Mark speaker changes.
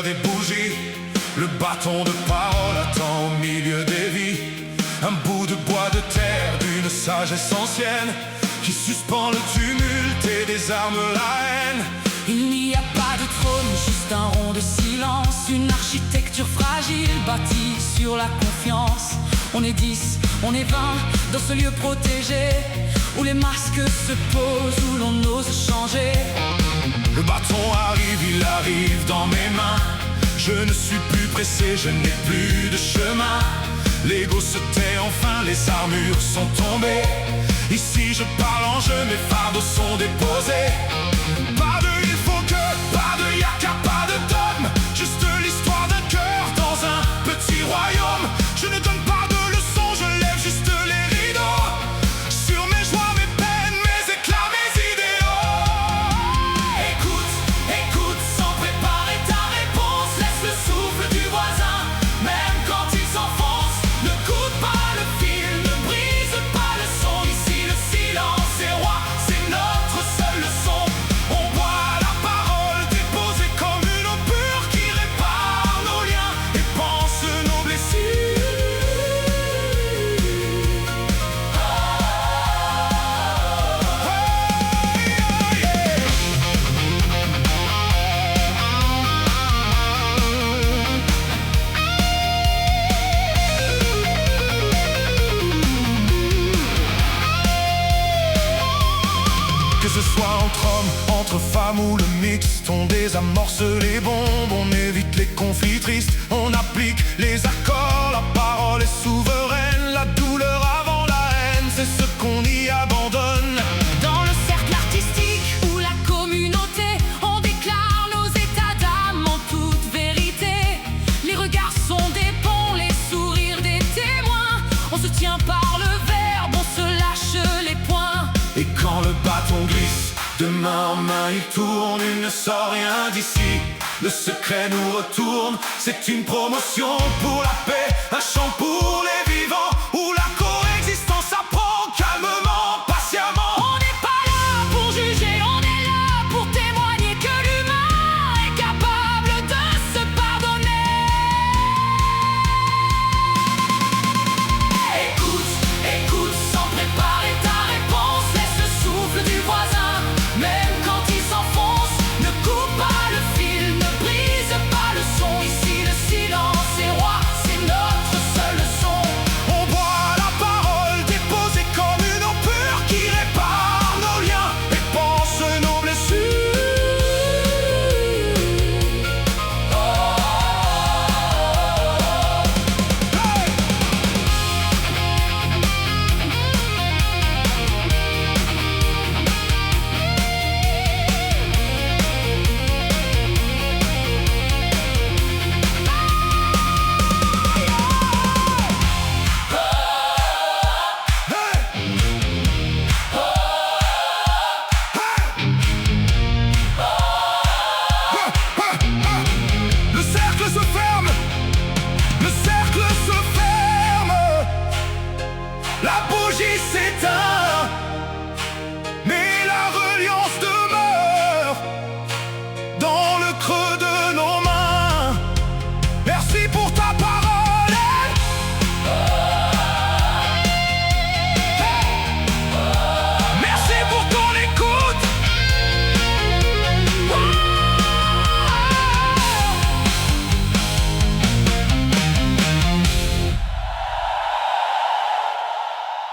Speaker 1: Des bougies, le bâton de parole attend au milieu des vies un bout de bois de terre d'une sagesse ancienne qui suspend le tumulte et désarme la haine.
Speaker 2: Il n'y a pas de trône, juste un rond de silence, une architecture fragile bâtie sur la confiance. On est 10, on est 20 dans ce lieu protégé où les masques se posent, où l'on ose changer.
Speaker 1: Le bâton arrive, il arrive dans mes mains. Je ne suis plus pressé, je n'ai plus de chemin. L'ego se tait enfin, les armures sont tombées. Ici je parle en jeu, mes fardeaux sont déposés. Pas de il faut que, pas de yaka, pas de dogme. Juste l'histoire d'un cœur dans un petit royaume. Je ne donne pas de leçons, je lève juste les rideaux. Sur mes joies, mes peines, mes éclats, mes idéaux.
Speaker 2: Écoute, sans préparer ta réponse. Laisse le souffle du voisin, même quand il s'enfonce. Ne coupe pas le fil, ne brise pas le son. Ici le silence est roi, c'est notre seule leçon.
Speaker 1: On boit la parole déposée comme une eau pure qui répare nos liens et pense nos blessures. Que ce soit entre hommes, entre femmes ou le mixte, on désamorce les bombes, on évite les conflits tristes, on applique les accords, la parole est souveraine, la douleur avant la haine, c'est ce qu'on y abandonne.
Speaker 2: Dans le cercle artistique ou la communauté, on déclare nos états d'âme en toute vérité. Les regards sont des ponts, les sourires des témoins. On se tient par le verbe, on se lâche les poings.
Speaker 1: Et quand le bâton glisse, de main en main il tourne, il ne sort rien d'ici. Le secret nous retourne, c'est une promotion pour la paix, un chant pour les vivants, où la coexistence apprend calmement, patiemment.
Speaker 2: On n'est pas là pour juger, on est là pour témoigner que l'humain est capable de se pardonner. Écoute, sans préparer ta réponse. Laisse le souffle du voisin, même quand il s'enfonce. Ne coupe pas le fil, ne brise pas le son. Ici le silence est roi, c'est notre seule leçon.
Speaker 1: On boit la parole déposée comme une eau pure qui répare nos liens et pense nos blessures. Le cercle se ferme, le cercle se ferme, la bougie s'éteint.